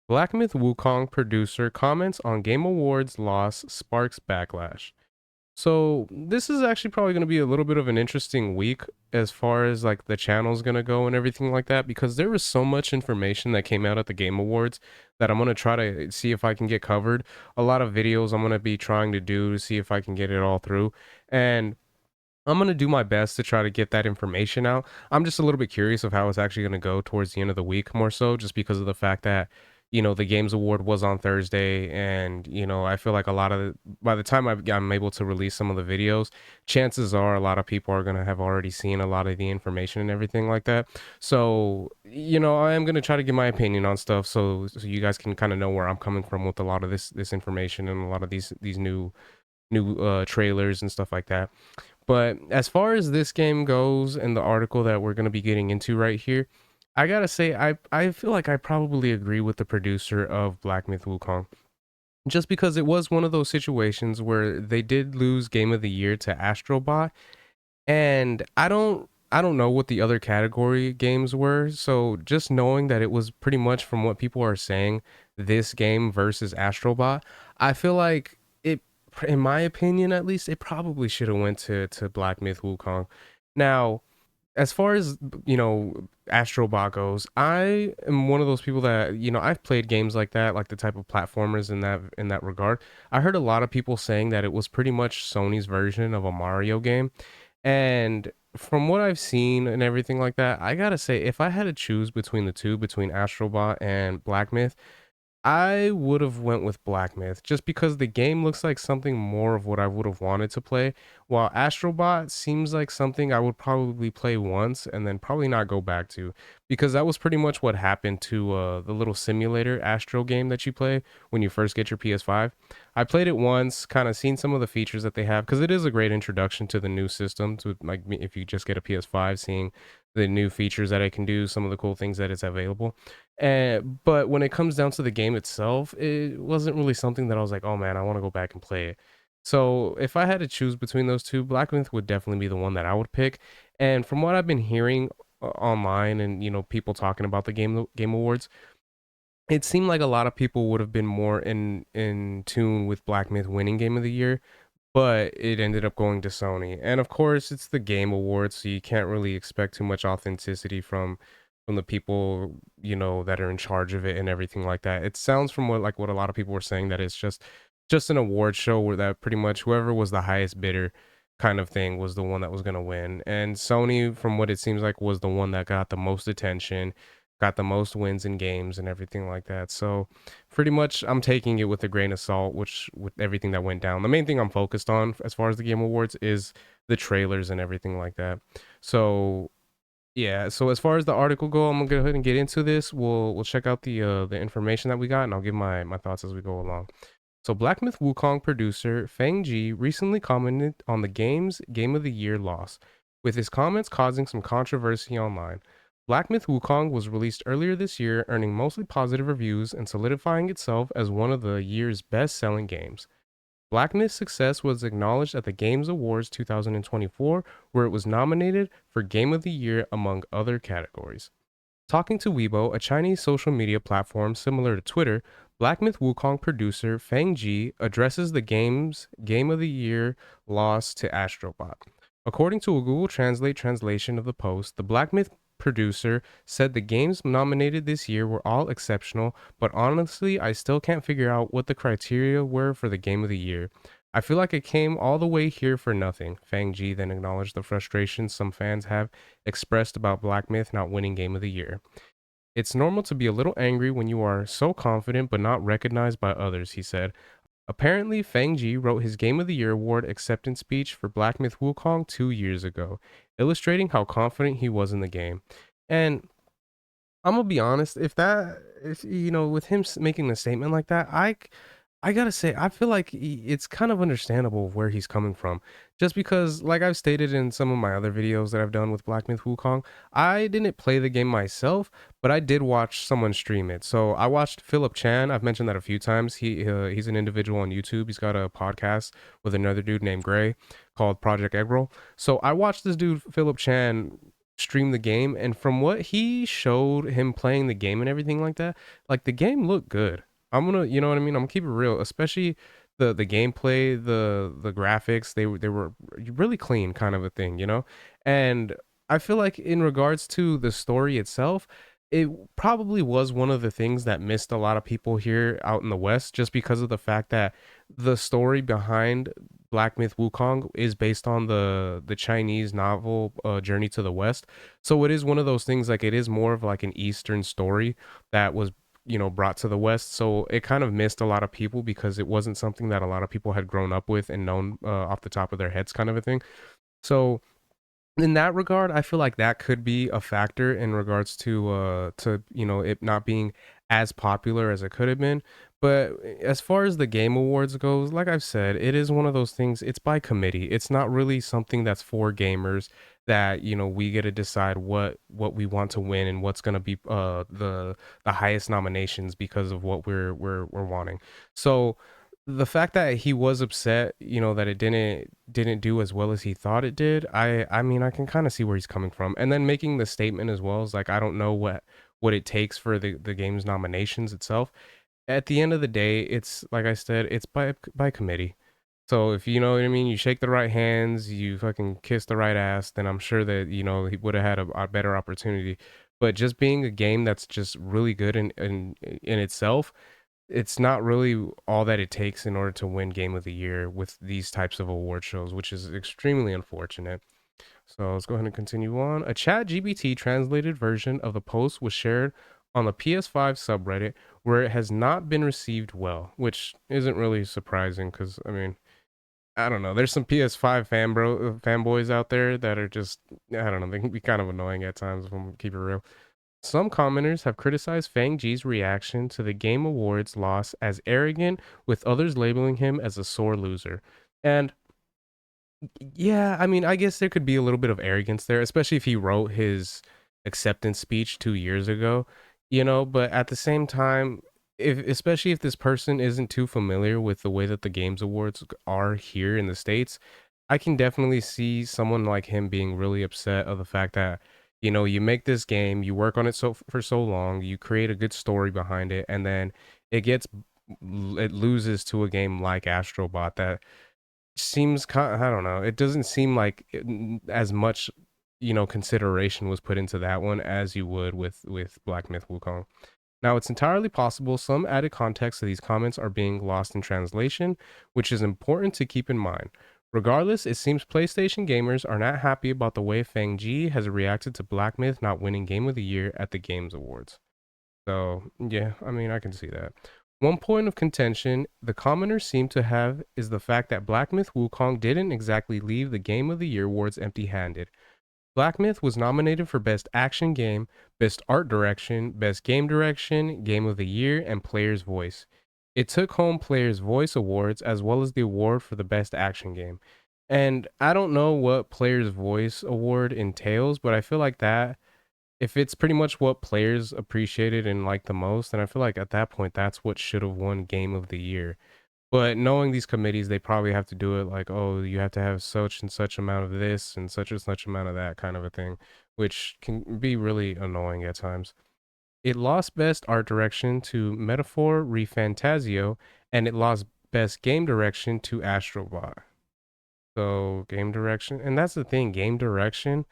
Black Myth Wukong producer comments on Game Awards loss sparks backlash. So this is actually probably going to be a little bit of an interesting week as far as like the channel's going to go and everything like that, because there was so much information that came out at the Game Awards that I'm going to try to see if I can get covered. A lot of videos I'm going to be trying to do to see if I can get it all through. And I'm going to do my best to try to get that information out. I'm just a little bit curious of how it's actually going to go towards the end of the week, more so just because of the fact that the games award was on Thursday, and I feel like a lot of by the time I'm able to release some of the videos, chances are a lot of people are going to have already seen a lot of the information and everything like that. So I am going to try to give my opinion on stuff, so you guys can kind of know where I'm coming from with a lot of this information and a lot of these new trailers and stuff like that. But as far as this game goes and the article that we're going to be getting into right here, I gotta say, I feel like I probably agree with the producer of Black Myth Wukong. Just because it was one of those situations where they did lose Game of the Year to Astro Bod, and I don't know what the other category games were. So just knowing that it was pretty much from what people are saying, this game versus Astro Bot, I feel like it, in my opinion at least, it probably should have went to Black Myth Wukong. Now, as far as Astro Bot goes, I am one of those people that I've played games like that, like the type of platformers in that regard. I heard a lot of people saying that it was pretty much Sony's version of a Mario game, and from what I've seen and everything like that, I gotta say, if I had to choose between the two, between Astrobot and Black Myth, I would have went with Black Myth just because the game looks like something more of what I would have wanted to play, while Astrobot seems like something I would probably play once and then probably not go back to, because that was pretty much what happened to the little simulator Astro game that you play when you first get your PS5. I played it once, kind of seen some of the features that they have, because it is a great introduction to the new system. To like if you just get a PS5, seeing the new features that it can do, some of the cool things that it's available. But when it comes down to the game itself, it wasn't really something that I was like, oh man, I want to go back and play it. So if I had to choose between those two, Black Myth would definitely be the one that I would pick. And from what I've been hearing online and people talking about the game awards, it seemed like a lot of people would have been more in tune with Black Myth winning Game of the Year, but it ended up going to Sony. And of course, it's the Game Awards, so you can't really expect too much authenticity from the people that are in charge of it and everything like that. It sounds from what a lot of people were saying, that it's just an award show where that pretty much whoever was the highest bidder kind of thing was the one that was going to win. And Sony, from what it seems like, was the one that got the most attention, got the most wins in games and everything like that. So pretty much I'm taking it with a grain of salt, which with everything that went down. The main thing I'm focused on as far as the Game Awards is the trailers and everything like that. So yeah, so as far as the article go, I'm gonna go ahead and get into this. We'll check out the information that we got, and I'll give my thoughts as we go along. So Black Myth Wukong producer Feng Ji recently commented on the game's Game of the Year loss, with his comments causing some controversy online. Black Myth Wukong was released earlier this year, earning mostly positive reviews and solidifying itself as one of the year's best-selling games. Black Myth's success was acknowledged at the Games Awards 2024, where it was nominated for Game of the Year among other categories. Talking to Weibo, a Chinese social media platform similar to Twitter, Black Myth Wukong producer Feng Ji addresses the game's Game of the Year loss to Astrobot. According to a Google Translate translation of the post, the Black Myth producer said the games nominated this year were all exceptional, but honestly, I still can't figure out what the criteria were for the Game of the Year. I feel like it came all the way here for nothing. Fang Ji then acknowledged the frustration some fans have expressed about Black Myth not winning Game of the Year. It's normal to be a little angry when you are so confident but not recognized by others, he said. Apparently, Fang Ji wrote his Game of the Year award acceptance speech for Black Myth Wukong 2 years ago, illustrating how confident he was in the game. And I'm gonna be honest, if with him making a statement like that, I gotta say, I feel like it's kind of understandable where he's coming from. Just because, like I've stated in some of my other videos that I've done with Black Myth Wukong, I didn't play the game myself, but I did watch someone stream it. So I watched Philip Chan. I've mentioned that a few times. He's an individual on YouTube. He's got a podcast with another dude named Gray called Project Eggroll. So I watched this dude Philip Chan stream the game, and from what he showed him playing the game and everything like that, like the game looked good. I'm gonna, you know what I mean? I'm gonna keep it real, especially the gameplay, the graphics. They were really clean, kind of a thing, you know. And I feel like in regards to the story itself, it probably was one of the things that missed a lot of people here out in the West, just because of the fact that the story behind Black Myth Wukong is based on the Chinese novel Journey to the West. So it is one of those things, like it is more of like an Eastern story that was, you know, brought to the West. So it kind of missed a lot of people because it wasn't something that a lot of people had grown up with and known off the top of their heads, kind of a thing. So in that regard, I feel like that could be a factor in regards to, you know, it not being as popular as it could have been. But as far as the game awards goes, like I've said, it is one of those things, it's by committee. It's not really something that's for gamers, that, you know, we get to decide what we want to win and what's going to be the highest nominations because of what we're wanting. So the fact that he was upset, you know, that it didn't do as well as he thought it did, I mean, I can kind of see where he's coming from. And then making the statement as well is like, I don't know what it takes for the game's nominations itself. At the end of the day, it's like I said, it's by committee. So if you know what I mean, you shake the right hands, you fucking kiss the right ass, then I'm sure that, you know, he would have had a better opportunity. But just being a game that's just really good in itself, it's not really all that it takes in order to win Game of the Year with these types of award shows, which is extremely unfortunate. So let's go ahead and continue on. A ChatGPT translated version of the post was shared on the PS5 subreddit, where it has not been received well, which isn't really surprising because, I mean, I don't know. There's some PS5 fanboys out there that are just, I don't know, they can be kind of annoying at times, if I'm gonna keep it real. Some commenters have criticized Fang Ji's reaction to the Game Awards loss as arrogant, with others labeling him as a sore loser. And yeah, I mean, I guess there could be a little bit of arrogance there, especially if he wrote his acceptance speech 2 years ago, you know. But at the same time, if especially if this person isn't too familiar with the way that the Games Awards are here in the States, I can definitely see someone like him being really upset of the fact that, you know, you make this game, you work on it for so long, you create a good story behind it, and then it gets it loses to a game like Astro Bot that seems kind, I don't know. It doesn't seem like as much, you know, consideration was put into that one as you would with Black Myth Wukong. Now, it's entirely possible some added context to these comments are being lost in translation, which is important to keep in mind. Regardless, it seems PlayStation gamers are not happy about the way Fang Ji has reacted to Black Myth not winning Game of the Year at the Games Awards. So, yeah, I mean, I can see that. One point of contention the commenters seem to have is the fact that Black Myth Wukong didn't exactly leave the Game of the Year awards empty handed. Black Myth was nominated for Best Action Game, Best Art Direction, Best Game Direction, Game of the Year, and Player's Voice. It took home Player's Voice awards as well as the award for the Best Action Game. And I don't know what Player's Voice award entails, but I feel like that, if it's pretty much what players appreciated and liked the most, then I feel like at that point that's what should have won Game of the Year. But knowing these committees, they probably have to do it like, oh, you have to have such and such amount of this and such amount of that, kind of a thing, which can be really annoying at times. It lost Best Art Direction to Metaphor Refantasio, and it lost Best Game Direction to Astro Bod. So game direction, and that's the thing, game direction,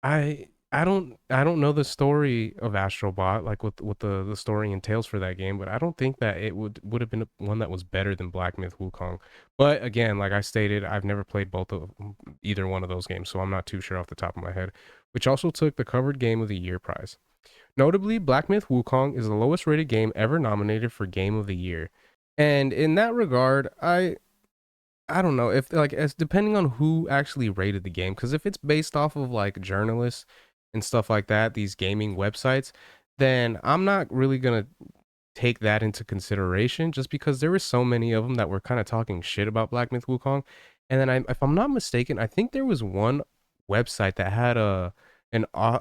I don't know the story of Astro Bot, like what the story entails for that game, but I don't think that it would have been one that was better than Black Myth Wukong. But again, like I stated, I've never played either one of those games, so I'm not too sure off the top of my head. Which also took the covered game of the year prize. Notably, Black Myth Wukong is the lowest rated game ever nominated for Game of the Year. And in that regard, I don't know if, like, as depending on who actually rated the game, because if it's based off of like journalists and stuff like that, these gaming websites, then I'm not really gonna take that into consideration, just because there were so many of them that were kind of talking shit about Black Myth Wukong. And then if I'm not mistaken, I think there was one website that had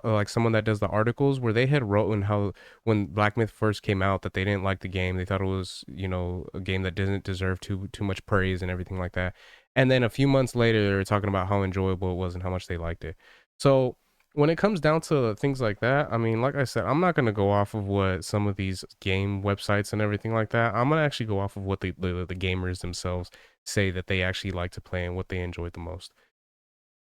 like someone that does the articles, where they had wrote in how when Black Myth first came out that they didn't like the game. They thought it was, you know, a game that didn't deserve too much praise and everything like that. And then a few months later, they were talking about how enjoyable it was and how much they liked it. So when it comes down to things like that, I mean, like I said, I'm not gonna go off of what some of these game websites and everything like that. I'm gonna actually go off of what the gamers themselves say that they actually like to play and what they enjoy the most.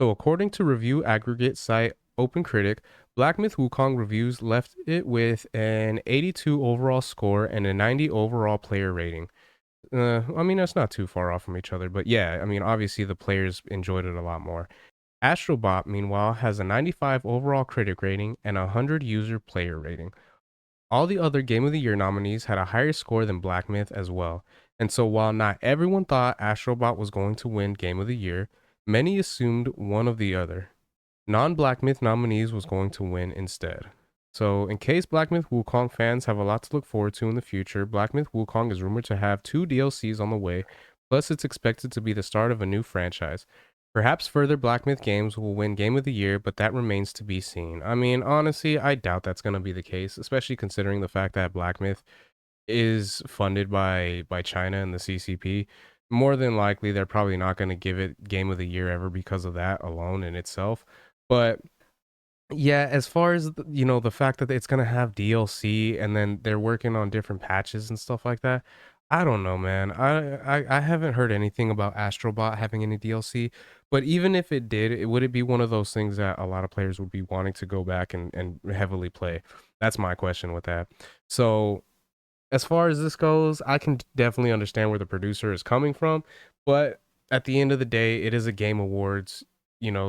So, according to review aggregate site OpenCritic, Black Myth Wukong reviews left it with an 82 overall score and a 90 overall player rating. I mean, that's not too far off from each other, but yeah, I mean, obviously the players enjoyed it a lot more. Astro Bod, meanwhile, has a 95 overall critic rating and a 100 user player rating. All the other Game of the Year nominees had a higher score than Black Myth as well. And so while not everyone thought Astro Bot was going to win Game of the Year, many assumed one of the other. Non-Black Myth nominees was going to win instead. So, in case Black Myth Wukong fans have a lot to look forward to in the future, Black Myth Wukong is rumored to have 2 DLCs on the way, plus it's expected to be the start of a new franchise. Perhaps further Black Myth games will win Game of the Year, but that remains to be seen. I mean, honestly, I doubt that's going to be the case, especially considering the fact that Black Myth is funded by China and the CCP. More than likely, they're probably not going to give it Game of the Year ever because of that alone in itself. But yeah, as far as the fact that it's gonna have DLC and then they're working on different patches and stuff like that, I don't know, man. I haven't heard anything about Astrobot having any DLC, but even if it did, would it be one of those things that a lot of players would be wanting to go back and heavily play? That's my question with that. So as far as this goes, I can definitely understand where the producer is coming from, but at the end of the day, it is a game awards,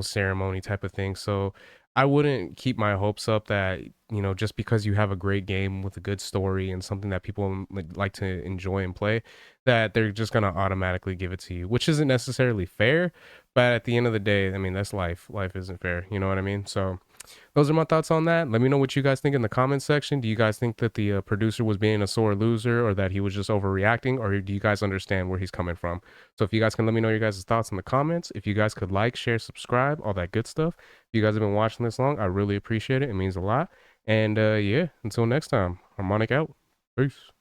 ceremony type of thing. So I wouldn't keep my hopes up that, just because you have a great game with a good story and something that people like to enjoy and play, that they're just going to automatically give it to you, which isn't necessarily fair. But at the end of the day, I mean, that's life. Life isn't fair. You know what I mean? So those are my thoughts on that. Let me know what you guys think in the comments section. Do you guys think that the producer was being a sore loser or that he was just overreacting, or do you guys understand where he's coming from? So if you guys can let me know your guys' thoughts in the comments, if you guys could like, share, subscribe, all that good stuff. If you guys have been watching this long, I really appreciate it. It means a lot. And yeah, until next time, Harmonic out. Peace.